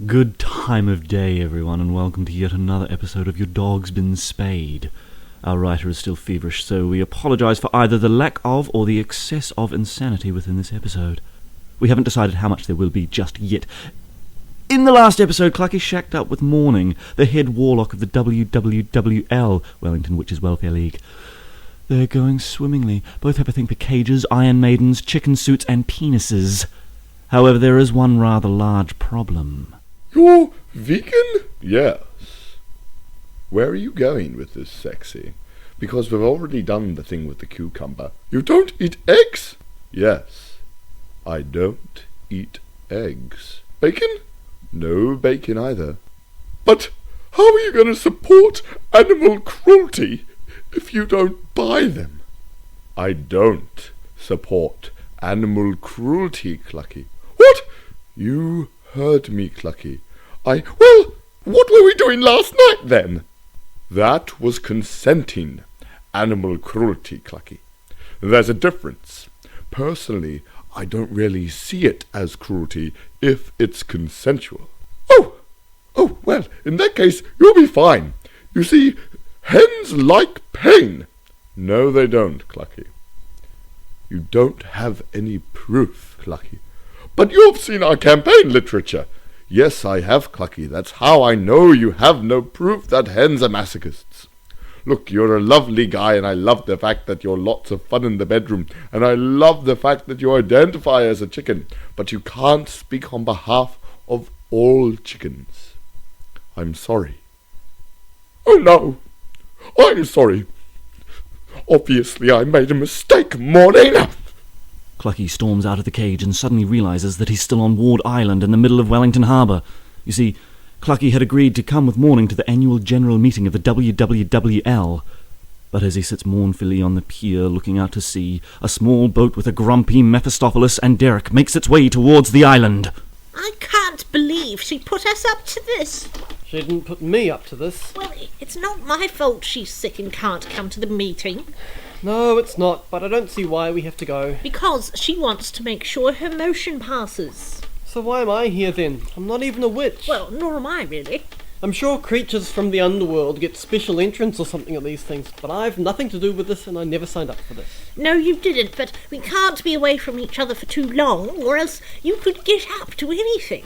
Good time of day, everyone, and welcome to yet another episode of Your Dog's Been Spayed. Our writer is still feverish, so we apologise for either the lack of or the excess of insanity within this episode. We haven't decided how much there will be just yet. In the last episode, Clucky shacked up with Morning, the head warlock of the WWWL, Wellington Witches Welfare League. They're going swimmingly. Both have a thing for cages, Iron Maidens, chicken suits, and penises. However, there is one rather large problem. You're vegan? Yes. Where are you going with this, sexy? Because we've already done the thing with the cucumber. You don't eat eggs? Yes. I don't eat eggs. Bacon? No bacon either. But how are you going to support animal cruelty if you don't buy them? I don't support animal cruelty, Clucky. What? You heard me, Clucky. Well, what were we doing last night, then? That was consenting animal cruelty, Clucky. There's a difference. Personally, I don't really see it as cruelty if it's consensual. Oh, well, in that case, you'll be fine. You see, hens like pain. No, they don't, Clucky. You don't have any proof, Clucky. But you've seen our campaign literature. Yes, I have, Clucky. That's how I know you have no proof that hens are masochists. Look, you're a lovely guy, and I love the fact that you're lots of fun in the bedroom, and I love the fact that you identify as a chicken, but you can't speak on behalf of all chickens. I'm sorry. Oh, no. I'm sorry. Obviously, I made a mistake, Morning. Clucky storms out of the cage and suddenly realises that he's still on Ward Island in the middle of Wellington Harbour. You see, Clucky had agreed to come with Morning to the annual general meeting of the WWWL. But as he sits mournfully on the pier looking out to sea, a small boat with a grumpy Mephostophilis and Derrik makes its way towards the island. I can't believe she put us up to this. She didn't put me up to this. Well, it's not my fault she's sick and can't come to the meeting. No, it's not, but I don't see why we have to go. Because she wants to make sure her motion passes. So why am I here then? I'm not even a witch. Well, nor am I, really. I'm sure creatures from the underworld get special entrance or something of these things, but I've nothing to do with this and I never signed up for this. No, you didn't, but we can't be away from each other for too long, or else you could get up to anything.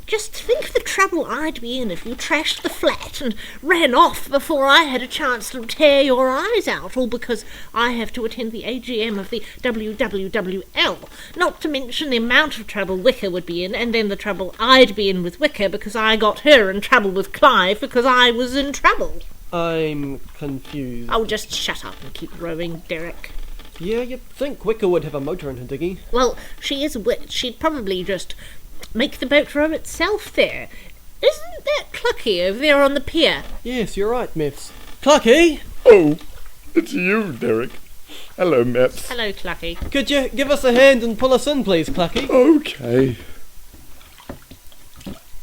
Just think of the trouble I'd be in if you trashed the flat and ran off before I had a chance to tear your eyes out, all because I have to attend the AGM of the WWWL. Not to mention the amount of trouble Wicka would be in, and then the trouble I'd be in with Wicka because I got her in trouble with Clive because I was in trouble. I'm confused. Oh, just shut up and keep rowing, Derrik. Yeah, you'd think Wicka would have a motor in her diggy. Well, she is a witch. She'd probably just make the boat row itself there. Isn't that Clucky over there on the pier? Yes, you're right, Mephs. Clucky! Oh, it's you, Derrik. Hello, Mephs. Hello, Clucky. Could you give us a hand and pull us in, please, Clucky? Okay.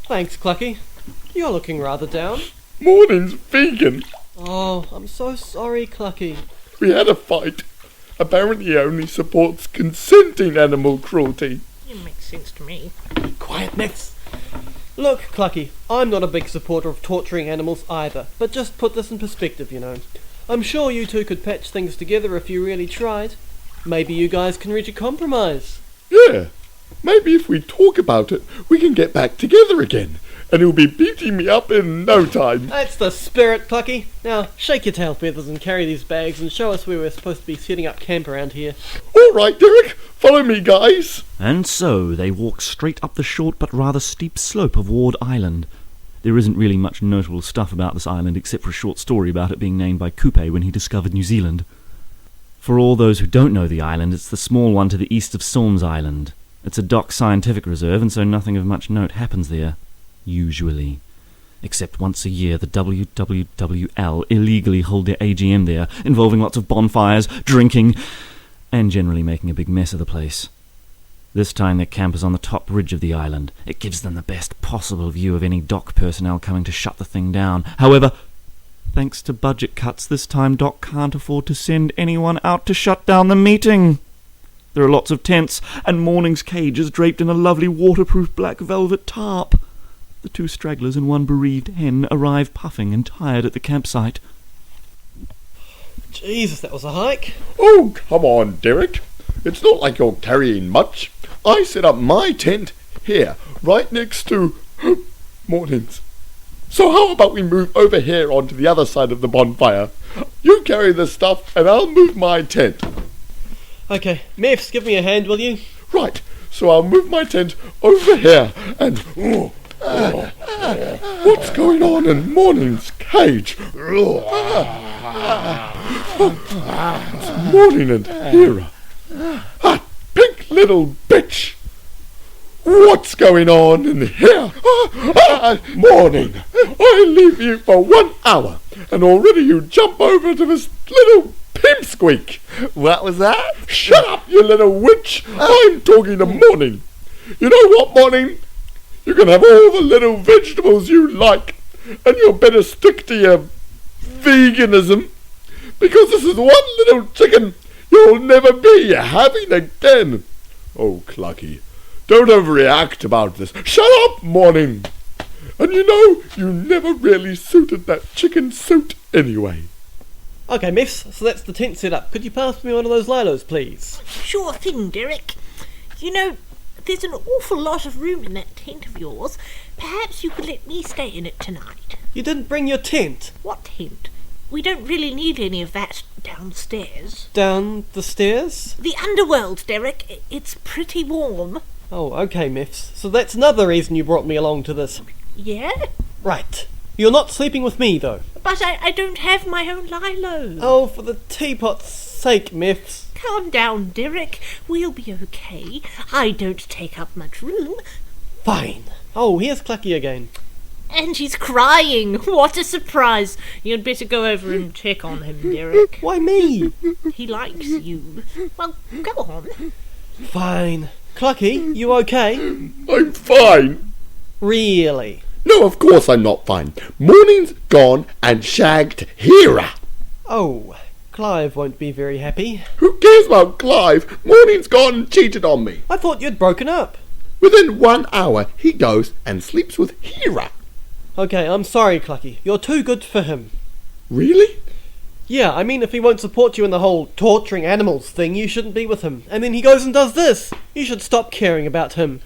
Thanks, Clucky. You're looking rather down. Morning's vegan. Oh, I'm so sorry, Clucky. We had a fight. Apparently he only supports consenting animal cruelty. It makes sense to me. Quiet, Mephs. Look, Clucky, I'm not a big supporter of torturing animals either, but just put this in perspective, you know. I'm sure you two could patch things together if you really tried. Maybe you guys can reach a compromise. Yeah, maybe if we talk about it, we can get back together again. And he'll be beating me up in no time. That's the spirit, Clucky. Now, shake your tail feathers and carry these bags and show us where we're supposed to be setting up camp around here. All right, Derrik, follow me, guys. And so they walk straight up the short but rather steep slope of Ward Island. There isn't really much notable stuff about this island except for a short story about it being named by Coupe when he discovered New Zealand. For all those who don't know the island, it's the small one to the east of Solms Island. It's a dock scientific reserve, and so nothing of much note happens there. Usually. Except once a year the WWWL illegally hold their AGM there, involving lots of bonfires, drinking, and generally making a big mess of the place. This time their camp is on the top ridge of the island. It gives them the best possible view of any dock personnel coming to shut the thing down. However, thanks to budget cuts, this time Doc can't afford to send anyone out to shut down the meeting. There are lots of tents, and Morning's cage is draped in a lovely waterproof black velvet tarp. The 2 stragglers and 1 bereaved hen arrive puffing and tired at the campsite. Jesus, that was a hike. Oh, come on, Derrik. It's not like you're carrying much. I set up my tent here, right next to... Mornings. So how about we move over here onto the other side of the bonfire? You carry the stuff and I'll move my tent. Okay, Mephs, give me a hand, will you? Right, so I'll move my tent over here and... what's going on in Morning's cage? It's Morning and Hera. That pink little bitch. What's going on in here? Morning. I leave you for 1 hour, and already you jump over to this little pimsqueak. What was that? Shut up, you little witch. I'm talking to Morning. You know what, Morning? You can have all the little vegetables you like, and you'll better stick to your veganism, because this is one little chicken you'll never be having again. Oh, Clucky. Don't overreact about this. Shut up, Morning! And you know, you never really suited that chicken suit anyway. Okay, Mephs, so that's the tent set up. Could you pass me one of those lilos, please? Sure thing, Derrik. You know, there's an awful lot of room in that tent of yours. Perhaps you could let me stay in it tonight. You didn't bring your tent. What tent? We don't really need any of that downstairs. Down the stairs? The underworld, Derrik. It's pretty warm. Oh, okay, Mephs. So that's another reason you brought me along to this. Yeah? Right. You're not sleeping with me, though. But I don't have my own lilo. Oh, for the teapot's sake, Mephs. Calm down, Derrik. We'll be okay. I don't take up much room. Fine. Oh, here's Clucky again. And he's crying. What a surprise. You'd better go over and check on him, Derrik. Why me? He likes you. Well, go on. Fine. Clucky, you okay? I'm fine. Really? No, of course I'm not fine. Morning's gone and shagged Hera. Oh, Clive won't be very happy. Who cares about Clive? Morning's gone and cheated on me. I thought you'd broken up. Within 1 hour, he goes and sleeps with Hera. Okay, I'm sorry, Clucky. You're too good for him. Really? Yeah, I mean, if he won't support you in the whole torturing animals thing, you shouldn't be with him. And then he goes and does this. You should stop caring about him.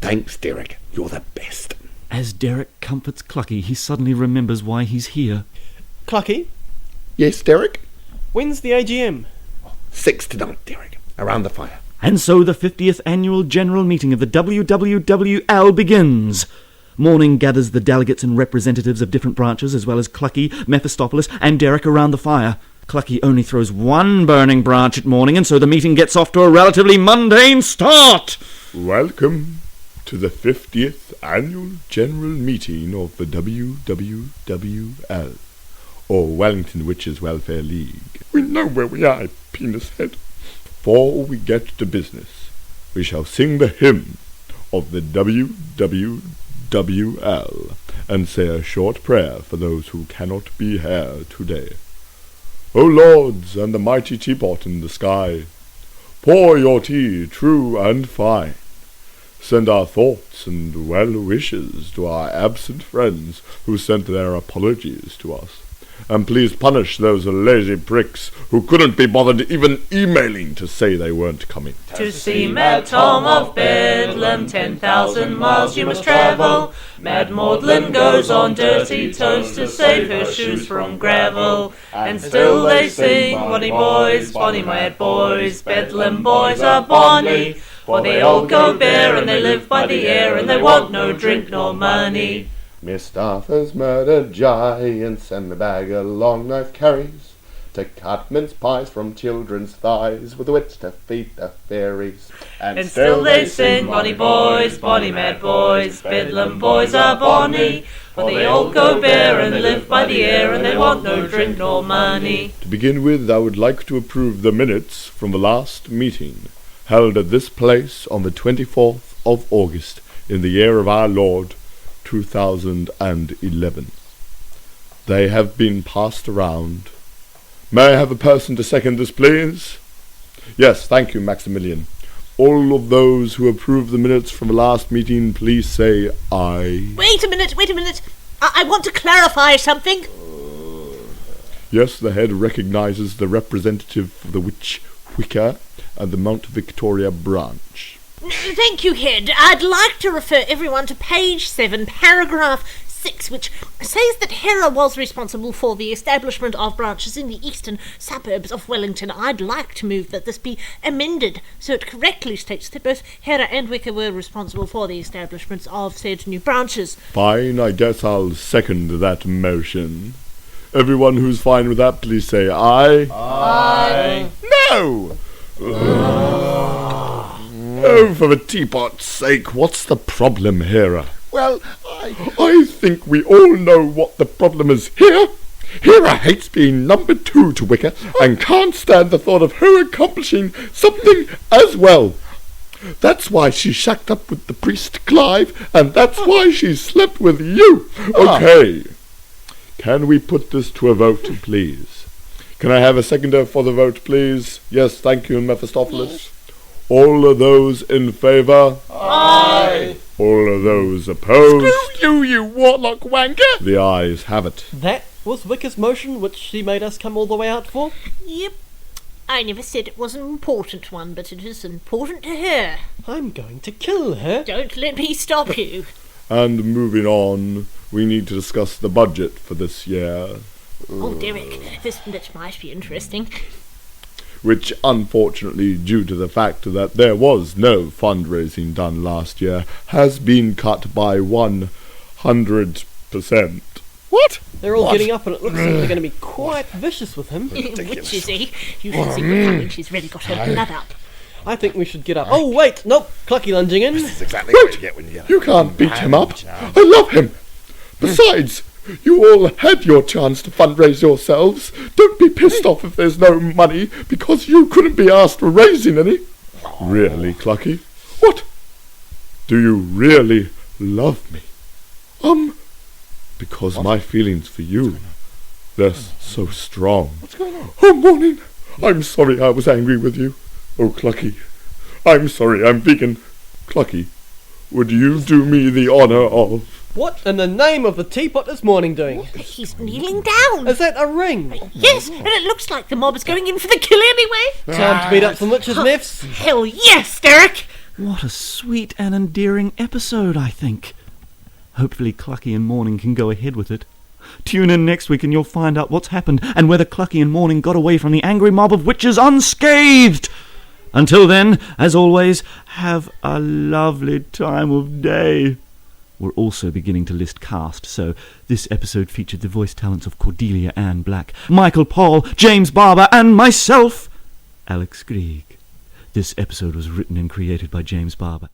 Thanks, Derrik. You're the best. As Derrik comforts Clucky, he suddenly remembers why he's here. Clucky, Yes, Derrik? when's the AGM? 6 tonight, Derrik. Around the fire. And so the 50th annual general meeting of the WWWL begins. Morning gathers the delegates and representatives of different branches, as well as Clucky, Mephostophilis, and Derrik around the fire. Clucky only throws 1 burning branch at Morning, and so the meeting gets off to a relatively mundane start. Welcome to the 50th annual general meeting of the WWWL, or Wellington Witches Welfare League. We know where we are, penis head. Before we get to business, we shall sing the hymn of the WWWL and say a short prayer for those who cannot be here today. O lords and the mighty teapot in the sky, pour your tea true and fine. Send our thoughts and well wishes to our absent friends who sent their apologies to us. And please punish those lazy pricks who couldn't be bothered even emailing to say they weren't coming. To see Mad Tom of Bedlam, 10,000 miles you must travel. Mad Maudlin goes on dirty toes to save her shoes from gravel. And still they sing, bonny boys, bonny mad boys, Bedlam boys are bonny. For they all go bare and they live by the air and they want no drink nor money. Miss Arthur's murdered giants, and the bag a long knife carries, to cut mince pies from children's thighs, with which to feed the fairies. And still they sing, bonny boys, bonny mad boys, Bedlam boys are bonny. For they all go bare and live by the air and they want no drink nor money. To begin with, I would like to approve the minutes from the last meeting, held at this place on the 24th of August, in the year of our Lord, 2011. They have been passed around. May I have a person to second this, please? Yes, thank you, Maximilian. All of those who approve the minutes from the last meeting, please say aye. Wait a minute. I want to clarify something. Yes, the head recognises the representative of the witch Wicka and the Mount Victoria Brnach. Thank you, Head. I'd like to refer everyone to page 7, paragraph 6, which says that Hera was responsible for the establishment of branches in the eastern suburbs of Wellington. I'd like to move that this be amended so it correctly states that both Hera and Wicka were responsible for the establishments of said new branches. Fine, I guess I'll second that motion. Everyone who's fine with that, please say aye. Aye. No! Oh, for the teapot's sake, what's the problem, Hera? Well, I think we all know what the problem is here. Hera hates being number 2 to Wicca and can't stand the thought of her accomplishing something as well. That's why she shacked up with the priest Clive, and that's why she slept with you. Okay. Can we put this to a vote, please? Can I have a seconder for the vote, please? Yes, thank you, Mephostophilis. All of those in favour? Aye. All of those opposed? screw you, warlock wanker! The ayes have it. That was Wicca's motion, which she made us come all the way out for. Yep. I never said it was an important one, but it is important to her. I'm going to kill her. Don't let me stop you. And moving on, we need to discuss the budget for this year, Oh, Derrik, this bit might be interesting. which unfortunately, due to the fact that there was no fundraising done last year, has been cut by 100%. What? They're all getting up and it looks like they're going to be quite vicious with him. Which is he? You should see Wicca when she's really got her blood up. I think we should get up. Oh, wait, nope, Clucky lunging in. That's exactly what you get when you get You can't beat him up. I love him. Besides, you all had your chance to fundraise yourselves. Don't be pissed off if there's no money, because you couldn't be asked for raising any. Really, Clucky? What? Do you really love me? Because my feelings for you, they're so strong. What's going on? Oh, morning. I'm sorry I was angry with you. Oh, Clucky. I'm sorry, I'm vegan. Clucky, would you do me the honour of... What in the name of the teapot is Morning doing? He's kneeling down. Is that a ring? Yes, and it looks like the mob is going in for the kill anyway. Time to beat up some witches, Meths. Hell yes, Derrik. What a sweet and endearing episode, I think. Hopefully Clucky and Morning can go ahead with it. Tune in next week and you'll find out what's happened and whether Clucky and Morning got away from the angry mob of witches unscathed. Until then, as always, have a lovely time of day. We're also beginning to list cast, so this episode featured the voice talents of Cordelia Ann Black, Michael Paul, James Barber, and myself, Alex Grieg. This episode was written and created by James Barber.